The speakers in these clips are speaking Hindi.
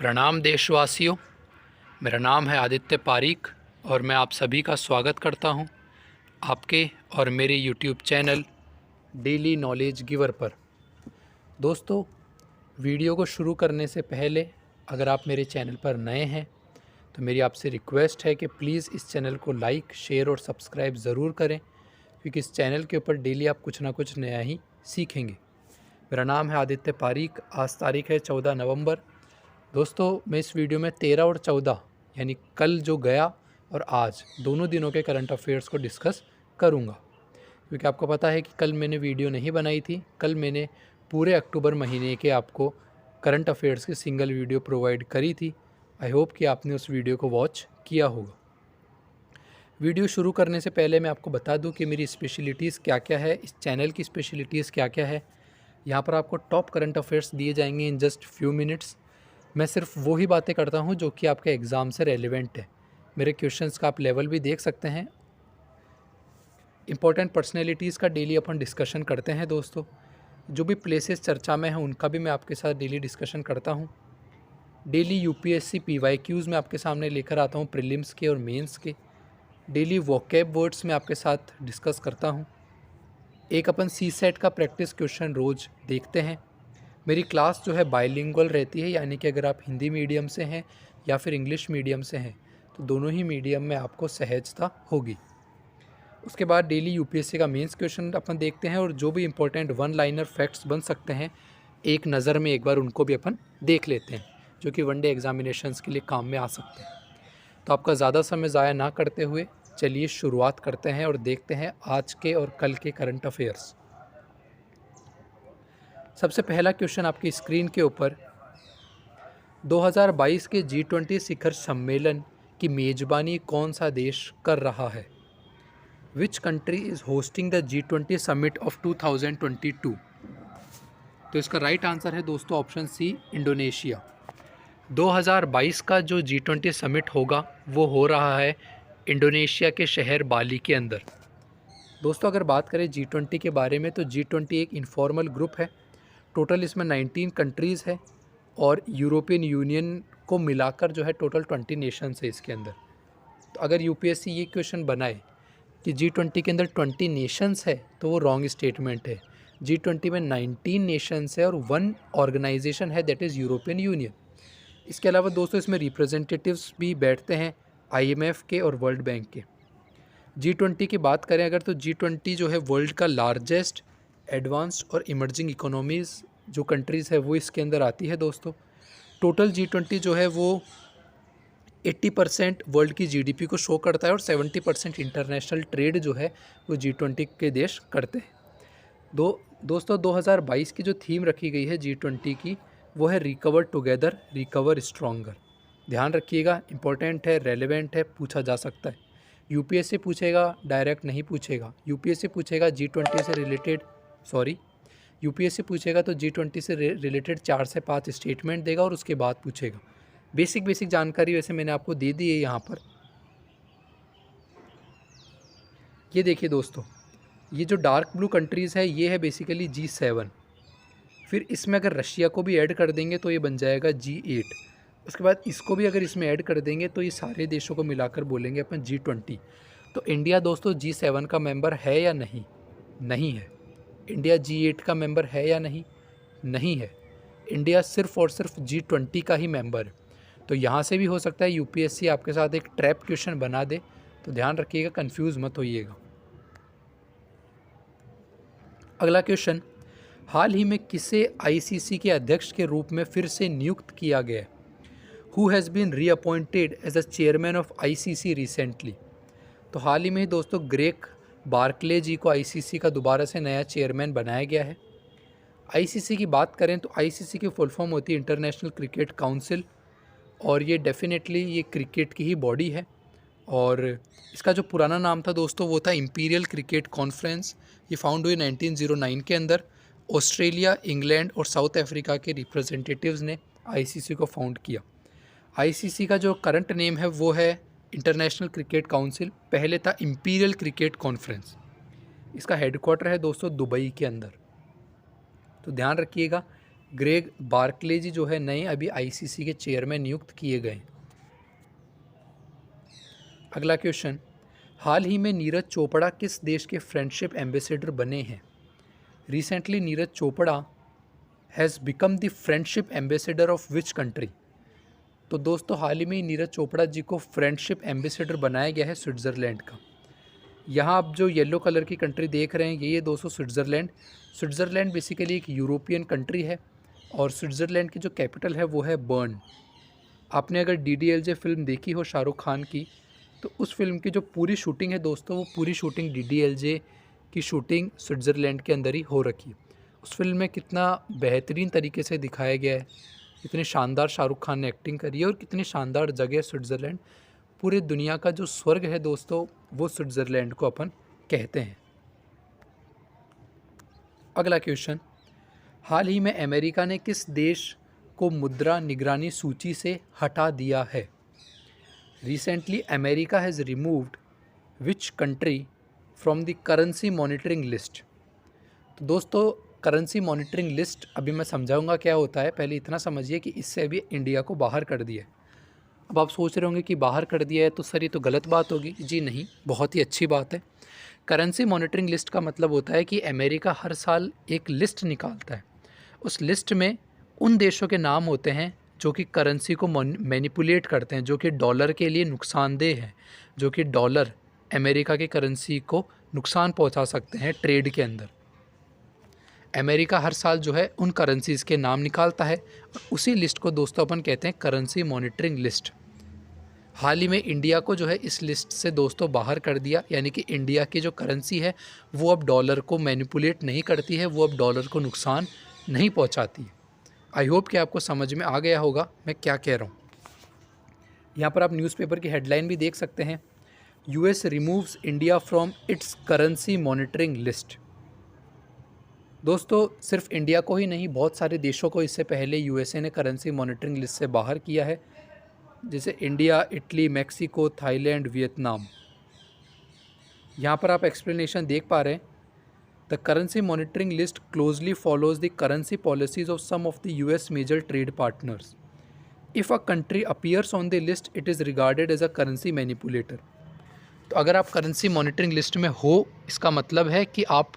प्रणाम देशवासियों। मेरा नाम है आदित्य पारीक और मैं आप सभी का स्वागत करता हूं आपके और मेरे YouTube channel daily knowledge giver पर। दोस्तों, वीडियो को शुरू करने से पहले अगर आप मेरे चैनल पर नए हैं तो मेरी आपसे रिक्वेस्ट है कि प्लीज़ इस चैनल को लाइक, शेयर और सब्सक्राइब ज़रूर करें, क्योंकि इस चैनल के ऊपर डेली आप कुछ ना कुछ नया ही सीखेंगे। मेरा नाम है आदित्य पारीक। आज तारीख है 14 नवंबर। दोस्तों, मैं इस वीडियो में 13 और 14 यानी कल जो गया और आज दोनों दिनों के करंट अफेयर्स को डिस्कस करूंगा, क्योंकि आपको पता है कि कल मैंने वीडियो नहीं बनाई थी। कल मैंने पूरे अक्टूबर महीने के आपको करंट अफेयर्स की सिंगल वीडियो प्रोवाइड करी थी। आई होप कि आपने उस वीडियो को वॉच किया होगा। वीडियो शुरू करने से पहले मैं आपको बता दूं कि मेरी स्पेशलिटीज़ क्या क्या है, इस चैनल की स्पेशलिटीज़ क्या क्या है। यहाँ पर आपको टॉप करंट अफेयर्स दिए जाएंगे इन जस्ट फ्यू मिनट्स। मैं सिर्फ वही बातें करता हूँ जो कि आपके एग्ज़ाम से रेलिवेंट है। मेरे क्वेश्चंस का आप लेवल भी देख सकते हैं। इंपॉर्टेंट पर्सनैलिटीज़ का डेली अपन डिस्कशन करते हैं दोस्तों। जो भी प्लेसेस चर्चा में हैं उनका भी मैं आपके साथ डेली डिस्कशन करता हूँ। डेली यूपीएससी पीवाईक्यूज़ मैं आपके सामने लेकर आता हूँ, प्रीलिम्स के और मेंस के। डेली वोकैब वर्ड्स में आपके साथ डिस्कस करता हूँ। एक अपन सीसेट का प्रैक्टिस क्वेश्चन रोज़ देखते हैं। मेरी क्लास जो है बाइलिंगुअल रहती है, यानी कि अगर आप हिंदी मीडियम से हैं या फिर इंग्लिश मीडियम से हैं तो दोनों ही मीडियम में आपको सहजता होगी। उसके बाद डेली यूपीएससी का मेंस क्वेश्चन अपन देखते हैं, और जो भी इंपॉर्टेंट वन लाइनर फैक्ट्स बन सकते हैं एक नज़र में एक बार उनको भी अपन देख लेते हैं, जो कि वनडे एग्जामिनेशंस के लिए काम में आ सकते हैं। तो आपका ज़्यादा समय ज़ाया ना करते हुए चलिए शुरुआत करते हैं और देखते हैं आज के और कल के करंट अफेयर्स। सबसे पहला क्वेश्चन आपकी स्क्रीन के ऊपर, 2022 के G20 शिखर सम्मेलन की मेज़बानी कौन सा देश कर रहा है? Which country is hosting the G20 summit of 2022? तो इसका राइट आंसर है दोस्तों ऑप्शन सी, इंडोनेशिया। 2022 का जो G20 समिट होगा वो हो रहा है इंडोनेशिया के शहर बाली के अंदर। दोस्तों, अगर बात करें G20 के बारे में तो G20 एक इनफॉर्मल ग्रुप है। टोटल इसमें 19 कंट्रीज़ है और यूरोपियन यूनियन को मिलाकर जो है टोटल 20 नेशंस है इसके अंदर। तो अगर यूपीएससी ये क्वेश्चन बनाए कि G20 के अंदर 20 नेशंस है तो वो रॉन्ग स्टेटमेंट है। G20 में 19 नेशंस है और वन ऑर्गेनाइजेशन है, दैट इज़ यूरोपियन यूनियन। इसके अलावा दोस्तों इसमें रिप्रेजेंटेटिव्स भी बैठते हैं IMF के और वर्ल्ड बैंक के। G20 की बात करें अगर तो G20 जो है वर्ल्ड का लार्जेस्ट एडवांस्ड और इमर्जिंग इकोनॉमीज़ जो कंट्रीज़ है वो इसके अंदर आती है दोस्तों। टोटल G20 जो है वो 80% वर्ल्ड की GDP को शो करता है और 70% इंटरनेशनल ट्रेड जो है वो G20 के देश करते हैं। दोस्तों 2022 की जो थीम रखी गई है G20 की वो है रिकवर टुगेदर रिकवर स्ट्रॉन्गर। ध्यान रखिएगा, इंपॉर्टेंट है, रेलेवेंट है, पूछा जा सकता है। यूपीएससी पूछेगा, डायरेक्ट नहीं पूछेगा। यूपीएससी पूछेगा G20 से रिलेटेड यूपीएससी पूछेगा तो G20 से रिलेटेड 4 से 5 स्टेटमेंट देगा और उसके बाद पूछेगा। बेसिक जानकारी वैसे मैंने आपको दे दी है यहाँ पर। ये देखिए दोस्तों, ये जो डार्क ब्लू कंट्रीज़ है ये है बेसिकली G7। फिर इसमें अगर रशिया को भी ऐड कर देंगे तो ये बन जाएगा G8। उसके बाद इसको भी अगर इसमें ऐड कर देंगे तो ये सारे देशों को मिलाकर बोलेंगे अपन G20। तो इंडिया दोस्तों G7 का मेंबर है या नहीं? नहीं है। इंडिया G8 का मेंबर है या नहीं? नहीं है। इंडिया सिर्फ और सिर्फ G20 का ही मेंबर है। तो यहाँ से भी हो सकता है यूपीएससी आपके साथ एक ट्रैप क्वेश्चन बना दे, तो ध्यान रखिएगा, कंफ्यूज मत होइएगा। अगला क्वेश्चन, हाल ही में किसे आईसीसी के अध्यक्ष के रूप में फिर से नियुक्त किया गया? Who has been reappointed as a chairman of ICC recently? तो हाल ही में दोस्तों ग्रेग बार्कले जी को आईसीसी का दोबारा से नया चेयरमैन बनाया गया है। आईसीसी की बात करें तो आईसीसी की फुल फॉर्म होती है इंटरनेशनल क्रिकेट काउंसिल, और ये डेफिनेटली ये क्रिकेट की ही बॉडी है। और इसका जो पुराना नाम था दोस्तों वो था इंपीरियल क्रिकेट कॉन्फ्रेंस। ये फाउंड हुई 1909 के अंदर। ऑस्ट्रेलिया, इंग्लैंड और साउथ अफ्रीका के रिप्रेजेंटेटिव्स ने आईसीसी को फाउंड किया। आईसीसी का जो करंट नेम है वो है इंटरनेशनल क्रिकेट काउंसिल, पहले था इंपीरियल क्रिकेट कॉन्फ्रेंस। इसका हेडक्वार्टर है दोस्तों दुबई के अंदर। तो ध्यान रखिएगा, ग्रेग बार्कले जी जो है नए अभी आईसीसी के चेयरमैन नियुक्त किए गए। अगला क्वेश्चन, हाल ही में नीरज चोपड़ा किस देश के फ्रेंडशिप एम्बेसडर बने हैं? Recently Neeraj Chopra has become the friendship ambassador of which country? तो दोस्तों हाल ही में नीरज चोपड़ा जी को फ्रेंडशिप एम्बेसडर बनाया गया है स्विट्ज़रलैंड का। यहाँ आप जो येलो कलर की कंट्री देख रहे हैं ये दोस्तों स्विट्ज़रलैंड बेसिकली एक यूरोपियन कंट्री है और स्विट्ज़रलैंड की जो कैपिटल है वो है बर्न। आपने अगर DDLJ फिल्म देखी हो शाहरुख खान की, तो उस फिल्म की जो पूरी शूटिंग है दोस्तों वो पूरी शूटिंग DDLJ की शूटिंग स्विट्ज़रलैंड के अंदर ही हो रखी है। उस फिल्म में कितना बेहतरीन तरीके से दिखाया गया है, कितनी शानदार शाहरुख खान ने एक्टिंग करी है और कितनी शानदार जगह है स्विट्ज़रलैंड। पूरे दुनिया का जो स्वर्ग है दोस्तों वो स्विट्ज़रलैंड को अपन कहते हैं। अगला क्वेश्चन, हाल ही में अमेरिका ने किस देश को मुद्रा निगरानी सूची से हटा दिया है? Recently America has removed which country from the currency monitoring list? तो दोस्तों करेंसी मॉनिटरिंग लिस्ट अभी मैं समझाऊंगा क्या होता है, पहले इतना समझिए कि इससे अभी इंडिया को बाहर कर दिया है। अब आप सोच रहे होंगे कि बाहर कर दिया है तो सर ये तो गलत बात होगी। जी नहीं, बहुत ही अच्छी बात है। करेंसी मॉनिटरिंग लिस्ट का मतलब होता है कि अमेरिका हर साल एक लिस्ट निकालता है। उस लिस्ट में उन देशों के नाम होते हैं जो कि करेंसी को मैनिपुलेट करते हैं, जो कि डॉलर के लिए नुकसानदेह हैं, जो कि डॉलर अमेरिका की करेंसी को नुकसान पहुंचा सकते हैं ट्रेड के अंदर। अमेरिका हर साल जो है उन करेंसीज़ के नाम निकालता है और उसी लिस्ट को दोस्तों अपन कहते हैं करेंसी मॉनिटरिंग लिस्ट। हाल ही में इंडिया को जो है इस लिस्ट से दोस्तों बाहर कर दिया, यानी कि इंडिया की जो करेंसी है वो अब डॉलर को मैनिपुलेट नहीं करती है, वो अब डॉलर को नुकसान नहीं पहुंचाती है। आई होप कि आपको समझ में आ गया होगा मैं क्या कह रहा हूँ। यहाँ पर आप न्यूज़पेपर की हेडलाइन भी देख सकते हैं, US removes India from its currency monitoring list. दोस्तों सिर्फ इंडिया को ही नहीं, बहुत सारे देशों को इससे पहले USA ने करेंसी मॉनिटरिंग लिस्ट से बाहर किया है, जैसे India, Italy, Mexico, Thailand, Vietnam. यहाँ पर आप एक्सप्लेनेशन देख पा रहे हैं, the currency monitoring list closely follows the currency policies of some of the US major trade partners. If a country appears on the list it is regarded as a currency manipulator. तो अगर आप करेंसी मॉनिटरिंग लिस्ट में हो, इसका मतलब है कि आप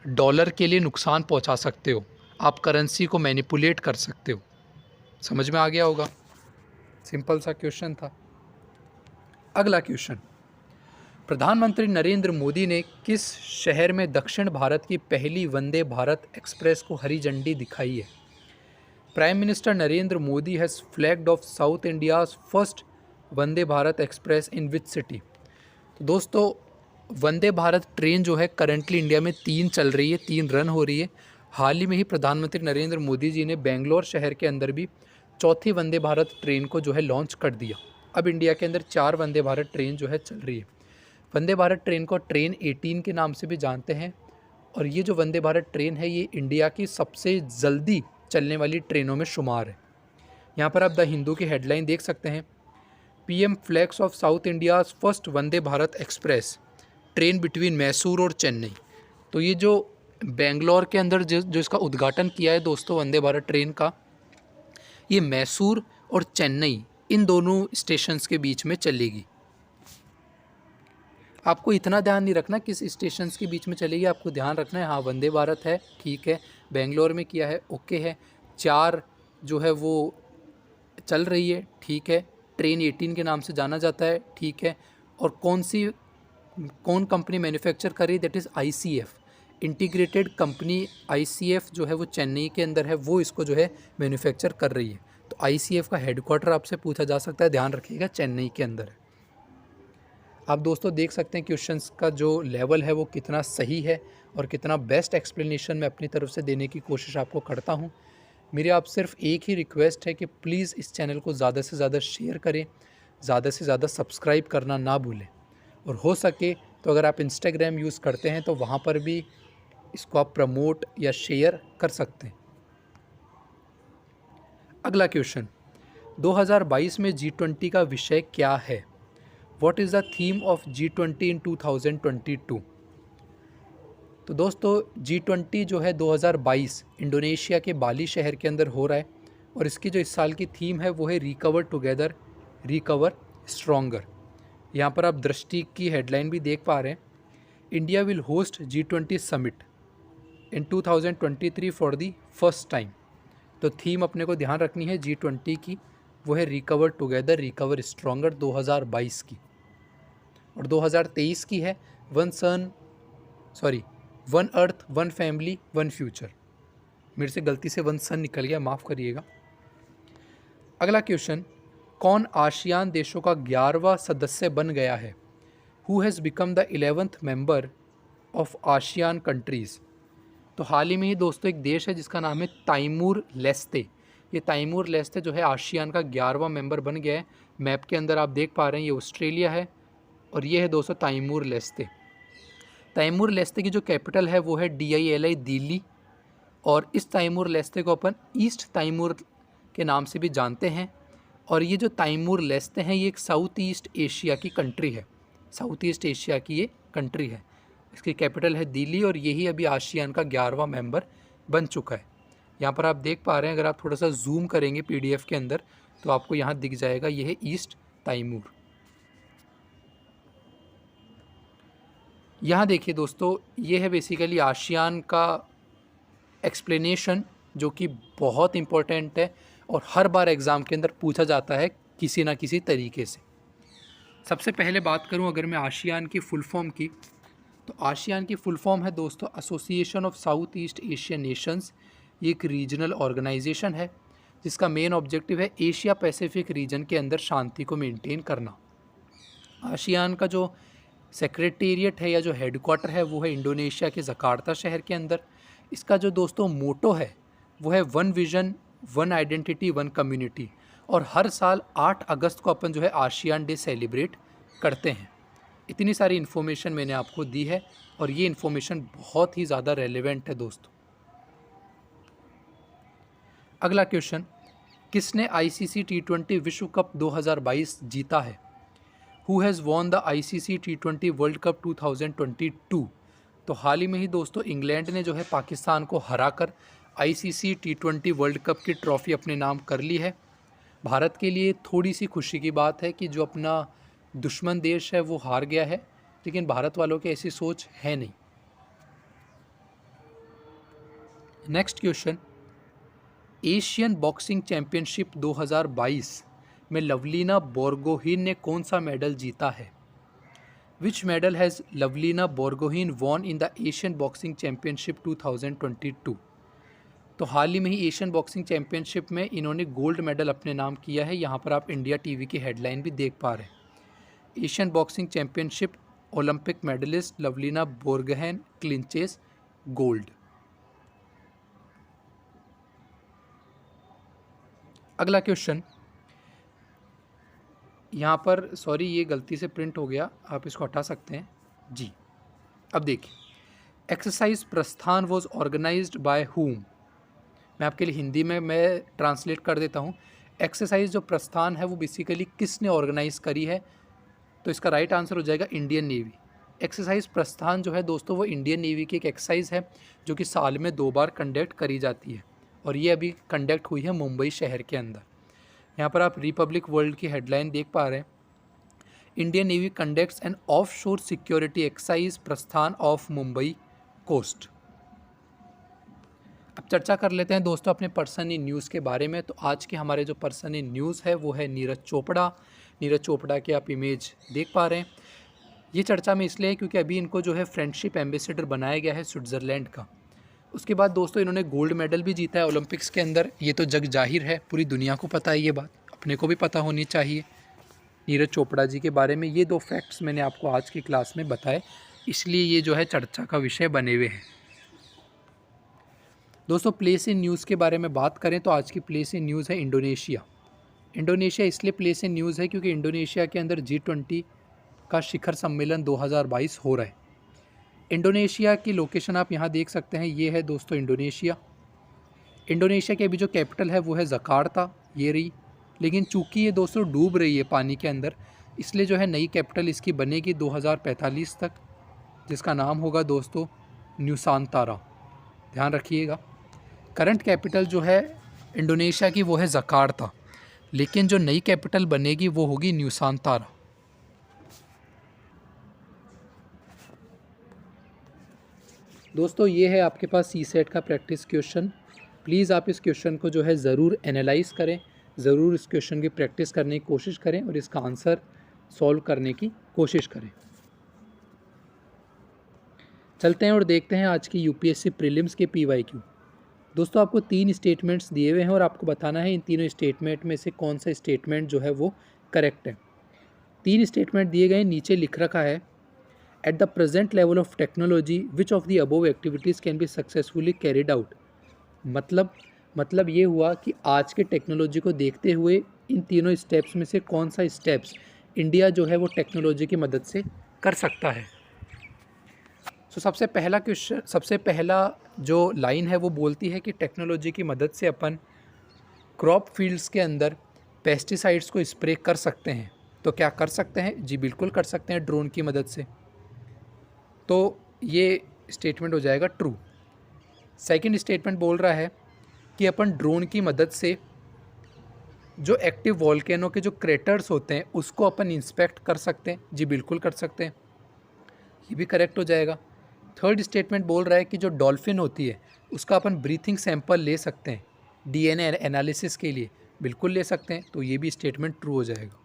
डॉलर के लिए नुकसान पहुंचा सकते हो, आप करेंसी को मैनिपुलेट कर सकते हो। समझ में आ गया होगा, सिंपल सा क्वेश्चन था। अगला क्वेश्चन, प्रधानमंत्री नरेंद्र मोदी ने किस शहर में दक्षिण भारत की पहली वंदे भारत एक्सप्रेस को हरी झंडी दिखाई है? Prime minister Narendra Modi has flagged of south India's first Vande Bharat express in which city? तो दोस्तों वंदे भारत ट्रेन जो है करंटली इंडिया में 3 चल रही है, 3 रन हो रही है। हाल ही में ही प्रधानमंत्री नरेंद्र मोदी जी ने बेंगलोर शहर के अंदर भी चौथी वंदे भारत ट्रेन को जो है लॉन्च कर दिया। अब इंडिया के अंदर 4 वंदे भारत ट्रेन जो है चल रही है। वंदे भारत ट्रेन को ट्रेन 18 के नाम से भी जानते हैं और ये जो वंदे भारत ट्रेन है ये इंडिया की सबसे जल्दी चलने वाली ट्रेनों में शुमार है। यहाँ पर आप द हिंदू की हेडलाइन देख सकते हैं, PM flags of south India's first Vande Bharat express train between Mysore और चेन्नई। तो ये जो बेंगलोर के अंदर जो इसका उद्घाटन किया है दोस्तों वंदे भारत ट्रेन का, ये मैसूर और चेन्नई इन दोनों स्टेशंस के बीच में चलेगी। आपको इतना ध्यान नहीं रखना किस स्टेशंस के बीच में चलेगी, आपको ध्यान रखना है हाँ वंदे भारत है, ठीक है, बेंगलोर में किया है, ओके है, 4 जो है वो चल रही है, ठीक है, ट्रेन 18 के नाम से जाना जाता है, ठीक है, और कौन कंपनी मैन्युफैक्चर कर रही है, that is ICF integrated company. ICF जो है वो चेन्नई के अंदर है, वो इसको जो है मैन्युफैक्चर कर रही है। तो ICF का हेडक्वार्टर आपसे पूछा जा सकता है, ध्यान रखिएगा चेन्नई के अंदर है। आप दोस्तों देख सकते हैं क्वेश्चंस का जो लेवल है वो कितना सही है और कितना बेस्ट एक्सप्लेनेशन मैं अपनी तरफ से देने की कोशिश आपको करता हूँ। मेरी आप सिर्फ एक ही रिक्वेस्ट है कि प्लीज़ इस चैनल को ज़्यादा से ज़्यादा शेयर करें, ज़्यादा से ज़्यादा सब्सक्राइब करना ना भूलें, और हो सके तो अगर आप इंस्टाग्राम यूज़ करते हैं तो वहाँ पर भी इसको आप प्रमोट या शेयर कर सकते हैं। अगला क्वेश्चन, 2022 में G20 का विषय क्या है? What is the theme of G20 इन 2022? तो दोस्तों G20 जो है 2022 इंडोनेशिया के बाली शहर के अंदर हो रहा है और इसकी जो इस साल की थीम है वो है रिकवर टुगेदर रिकवर स्ट्रॉन्गर। यहाँ पर आप दृष्टि की हेडलाइन भी देख पा रहे हैं, India will host G20 summit in 2023 for the first time. तो थीम अपने को ध्यान रखनी है G20 की, वो है रिकवर टुगेदर रिकवर स्ट्रॉन्गर 2022 की। और 2023 की है one earth one family one future. मेरे से गलती से वन सन निकल गया, माफ़ करिएगा। अगला क्वेश्चन, कौन आसियान देशों का 11वां सदस्य बन गया है? Who has become the 11th member of ASEAN countries? तो हाल ही में ही दोस्तों एक देश है जिसका नाम है ताइमूर लेस्ते। ये ताइमूर लेस्ते जो है आसियान का 11वां मेंबर बन गया है। मैप के अंदर आप देख पा रहे हैं ये ऑस्ट्रेलिया है और ये है दोस्तों ताइमूर लेस्ते। ताइमूर लेस्ते की जो कैपिटल है वो है DILI दिल्ली, और इस ताइमूर लेस्ते को अपन ईस्ट ताइमूर के नाम से भी जानते हैं। और ये जो ताइमूर लेस्ते हैं ये एक साउथ ईस्ट एशिया की कंट्री है, साउथ ईस्ट एशिया की ये कंट्री है। इसकी कैपिटल है दिल्ली और यही अभी आसियान का 11वां मेंबर बन चुका है। यहाँ पर आप देख पा रहे हैं, अगर आप थोड़ा सा जूम करेंगे PDF के अंदर तो आपको यहाँ दिख जाएगा, ये है ईस्ट ताइमूर। यहाँ देखिए दोस्तों, ये है बेसिकली आसियान का एक्सप्लेनेशन जो कि बहुत इम्पोर्टेंट है और हर बार एग्ज़ाम के अंदर पूछा जाता है किसी ना किसी तरीके से। सबसे पहले बात करूं अगर मैं आसियान की फुल फॉर्म की, तो आसियान की फुल फॉर्म है दोस्तों association of south east Asian Nations. ये एक रीजनल ऑर्गेनाइजेशन है जिसका मेन ऑब्जेक्टिव है एशिया पैसिफिक रीजन के अंदर शांति को मेंटेन करना। आसियान का जो सेक्रेटेरिएट है या जो हेडक्वार्टर है वो है इंडोनेशिया के जकार्ता शहर के अंदर। इसका जो दोस्तों मोटो है वो है one vision one identity one community, और हर साल 8 अगस्त को अपन जो है आसियान डे सेलिब्रेट करते हैं। इतनी सारी इन्फॉर्मेशन मैंने आपको दी है और ये इन्फॉर्मेशन बहुत ही ज़्यादा रेलेवेंट है दोस्तों। अगला क्वेश्चन, किसने ICC T20 विश्व कप 2022 जीता है? Who has won the ICC T20 world cup 2022? तो हाल ही में ही दोस्तों इंग्लैंड ने जो है पाकिस्तान को हराकर ICC T20 वर्ल्ड कप की ट्रॉफ़ी अपने नाम कर ली है। भारत के लिए थोड़ी सी खुशी की बात है कि जो अपना दुश्मन देश है वो हार गया है, लेकिन भारत वालों की ऐसी सोच है नहीं। Next question, Asian boxing championship 2022 में लवलीना बोरगोहेन ने कौन सा मेडल जीता है? विच medal has Lovlina Borgohain von in the Asian boxing championship 2022? तो हाल ही में ही एशियन बॉक्सिंग चैंपियनशिप में इन्होंने गोल्ड मेडल अपने नाम किया है। यहाँ पर आप इंडिया TV की हेडलाइन भी देख पा रहे हैं, Asian boxing championship Olympic medallist Lovlina Borgohain clinches gold. अगला क्वेश्चन, यहाँ पर सॉरी ये गलती से प्रिंट हो गया, आप इसको हटा सकते हैं जी। अब देखिए, एक्सरसाइज प्रस्थान वॉज ऑर्गेनाइज्ड बाय हुम? मैं आपके लिए हिंदी में मैं ट्रांसलेट कर देता हूँ। एक्सरसाइज जो प्रस्थान है वो बेसिकली किसने ऑर्गेनाइज करी है? तो इसका राइट आंसर हो जाएगा इंडियन नेवी। एक्सरसाइज प्रस्थान जो है दोस्तों वो इंडियन नेवी की एक एक्सरसाइज है जो कि साल में 2 बार कंडक्ट करी जाती है और ये अभी कंडक्ट हुई है मुंबई शहर के अंदर। यहाँ पर आप रिपब्लिक वर्ल्ड की हेडलाइन देख पा रहे हैं, Indian navy conducts N of शोर सिक्योरिटी एक्सरसाइज प्रस्थान ऑफ मुंबई कोस्ट। अब चर्चा कर लेते हैं दोस्तों अपने पर्सन इन न्यूज़ के बारे में। तो आज के हमारे जो पर्सन इन न्यूज़ है वो है नीरज चोपड़ा। नीरज चोपड़ा की आप इमेज देख पा रहे हैं। ये चर्चा में इसलिए है क्योंकि अभी इनको जो है फ्रेंडशिप एम्बेसडर बनाया गया है स्विट्ज़रलैंड का। उसके बाद दोस्तों इन्होंने गोल्ड मेडल भी जीता है ओलंपिक्स के अंदर। ये तो जग जाहिर है, पूरी दुनिया को पता है ये बात, अपने को भी पता होनी चाहिए नीरज चोपड़ा जी के बारे में। ये 2 फैक्ट्स मैंने आपको आज की क्लास में बताए, इसलिए ये जो है चर्चा का विषय बने हुए हैं। दोस्तों प्लेस इन न्यूज़ के बारे में बात करें तो आज की प्लेस इन न्यूज़ है इंडोनेशिया। इंडोनेशिया इसलिए प्लेस इन न्यूज़ है क्योंकि इंडोनेशिया के अंदर G20 का शिखर सम्मेलन 2022 हो रहा है। इंडोनेशिया की लोकेशन आप यहाँ देख सकते हैं, ये है दोस्तों इंडोनेशिया। इंडोनेशिया की अभी जो कैपिटल है वो है जकार्ता, ये रही। लेकिन चूंकि ये दोस्तों डूब रही है पानी के अंदर, इसलिए जो है नई कैपिटल इसकी बनेगी 2045 तक, जिसका नाम होगा दोस्तों न्यूसांतारा, ध्यान रखिएगा। करंट कैपिटल जो है इंडोनेशिया की वो है जकार्ता, लेकिन जो नई कैपिटल बनेगी वो होगी न्यूसांतारा। दोस्तों ये है आपके पास सीसेट का प्रैक्टिस क्वेश्चन। प्लीज़ आप इस क्वेश्चन को जो है ज़रूर एनालाइज करें, ज़रूर इस क्वेश्चन की प्रैक्टिस करने की कोशिश करें और इसका आंसर सॉल्व करने की कोशिश करें। चलते हैं और देखते हैं आज की यूपीएससी प्रीलिम्स के पीवाईक्यू। दोस्तों आपको 3 स्टेटमेंट्स दिए हुए हैं और आपको बताना है इन तीनों स्टेटमेंट में से कौन सा स्टेटमेंट जो है वो करेक्ट है। 3 स्टेटमेंट दिए गए, नीचे लिख रखा है at the present level of technology which of the above activities can be successfully carried out. मतलब ये हुआ कि आज के टेक्नोलॉजी को देखते हुए इन तीनों स्टेप्स में से कौन सा स्टेप्स इंडिया जो है वो टेक्नोलॉजी की मदद से कर सकता है। सबसे पहला जो लाइन है वो बोलती है कि टेक्नोलॉजी की मदद से अपन क्रॉप फील्ड्स के अंदर पेस्टिसाइड्स को स्प्रे कर सकते हैं। तो क्या कर सकते हैं? जी बिल्कुल कर सकते हैं, ड्रोन की मदद से। तो ये स्टेटमेंट हो जाएगा ट्रू। सेकंड स्टेटमेंट बोल रहा है कि अपन ड्रोन की मदद से जो एक्टिव वॉल्केनो के जो क्रेटर्स होते हैं उसको अपन इंस्पेक्ट कर सकते हैं। जी बिल्कुल कर सकते हैं, ये भी करेक्ट हो जाएगा। थर्ड स्टेटमेंट बोल रहा है कि जो डॉल्फिन होती है उसका अपन ब्रीथिंग सैंपल ले सकते हैं डीएनए एनालिसिस के लिए। बिल्कुल ले सकते हैं, तो ये भी स्टेटमेंट ट्रू हो जाएगा।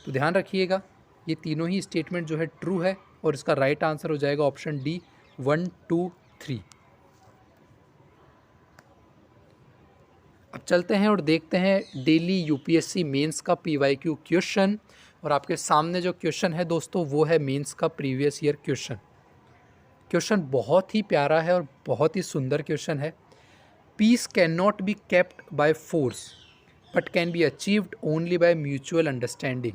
तो ध्यान रखिएगा, ये तीनों ही स्टेटमेंट जो है ट्रू है और इसका राइट आंसर हो जाएगा ऑप्शन डी 1, 2, 3। अब चलते हैं और देखते हैं डेली यूपीएससी मेंस का पीवाईक्यू क्वेश्चन। और आपके सामने जो क्वेश्चन है दोस्तों वो है मेंस का प्रीवियस ईयर क्वेश्चन। क्वेश्चन बहुत ही प्यारा है और बहुत ही सुंदर क्वेश्चन है। Peace can not be kept by force but can be achieved only by mutual understanding.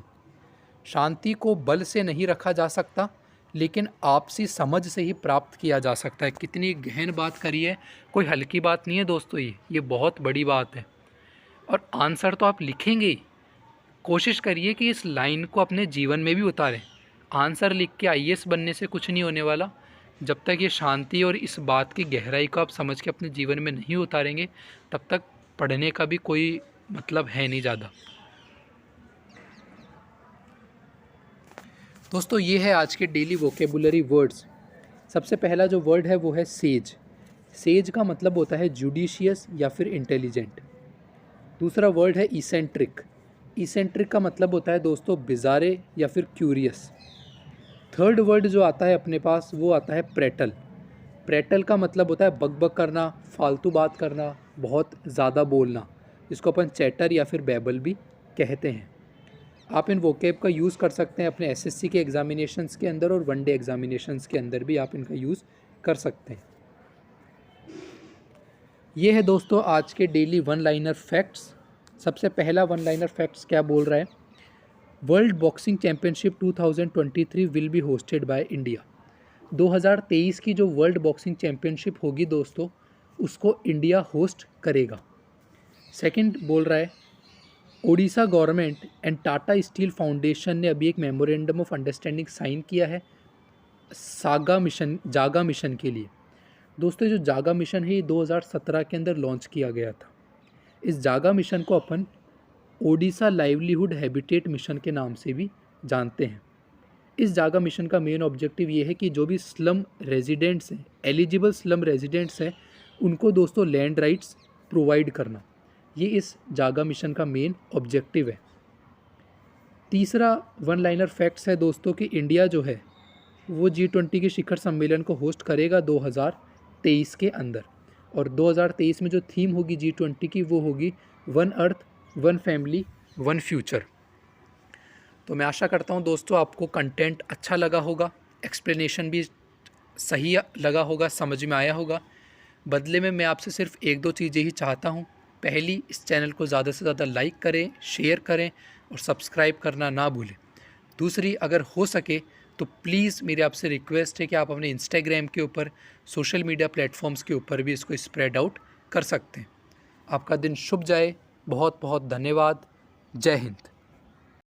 शांति को बल से नहीं रखा जा सकता, लेकिन आपसी समझ से ही प्राप्त किया जा सकता है। कितनी गहन बात करी है, कोई हल्की बात नहीं है दोस्तों, ये बहुत बड़ी बात है। और आंसर तो आप लिखेंगे ही, कोशिश करिए कि इस लाइन को अपने जीवन में भी उतारें। आंसर लिख के आईएएस बनने से कुछ नहीं होने वाला। जब तक ये शांति और इस बात की गहराई को आप समझ के अपने जीवन में नहीं उतारेंगे, तब तक पढ़ने का भी कोई मतलब है नहीं ज़्यादा। दोस्तों ये है आज के डेली वोकेबुलरी वर्ड्स। सबसे पहला जो वर्ड है वो है सेज। सेज का मतलब होता है जुडिशियस या फिर इंटेलिजेंट। दूसरा वर्ड है इसेंट्रिक। इसेंट्रिक का मतलब होता है दोस्तों बिजारे या फिर क्यूरियस। थर्ड वर्ड जो आता है अपने पास वो आता है प्रेटल। प्रेटल का मतलब होता है बकबक करना, फालतू बात करना, बहुत ज़्यादा बोलना। इसको अपन चैटर या फिर बैबल भी कहते हैं। आप इन वोकेब का यूज़ कर सकते हैं अपने एसएससी के एग्जामिनेशंस के अंदर और वनडे एग्जामिनेशंस के अंदर भी आप इनका यूज़ कर सकते हैं। ये है दोस्तों आज के डेली वन लाइनर फैक्ट्स। सबसे पहला वन लाइनर फैक्ट्स क्या बोल रहा है? World boxing championship 2023 will be hosted by India. 2023 की जो वर्ल्ड बॉक्सिंग चैम्पियनशिप होगी दोस्तों, उसको इंडिया होस्ट करेगा। सेकंड बोल रहा है Odisha government and Tata steel foundation ने अभी एक मेमोरेंडम ऑफ अंडरस्टैंडिंग साइन किया है जागा मिशन के लिए। दोस्तों जो जागा मिशन है ये 2017 के अंदर लॉन्च किया गया था। इस जागा मिशन को अपन ओडिशा लाइवलीहुड हैबिटेट मिशन के नाम से भी जानते हैं। इस जागा मिशन का मेन ऑब्जेक्टिव ये है कि जो भी स्लम रेजिडेंट्स हैं, एलिजिबल स्लम रेजिडेंट्स हैं, उनको दोस्तों लैंड राइट्स प्रोवाइड करना, ये इस जागा मिशन का मेन ऑब्जेक्टिव है। तीसरा वन लाइनर फैक्ट्स है दोस्तों कि इंडिया जो है वो G20 के शिखर सम्मेलन को होस्ट करेगा 2023 के अंदर। और 2023 में जो थीम होगी G20 की वो होगी one earth, one family, one future. तो मैं आशा करता हूँ दोस्तों आपको कंटेंट अच्छा लगा होगा, एक्सप्लेनेशन भी सही लगा होगा, समझ में आया होगा। बदले में मैं आपसे सिर्फ 1-2 चीज़ें ही चाहता हूँ। पहली, इस चैनल को ज़्यादा से ज़्यादा लाइक करें, शेयर करें और सब्सक्राइब करना ना भूलें। दूसरी, अगर हो सके तो प्लीज़ मेरी आपसे रिक्वेस्ट है कि आप अपने इंस्टाग्राम के ऊपर, सोशल मीडिया प्लेटफॉर्म्स के ऊपर भी इसको स्प्रेड आउट कर सकते हैं। आपका दिन शुभ जाए। बहुत बहुत धन्यवाद। जय हिंद।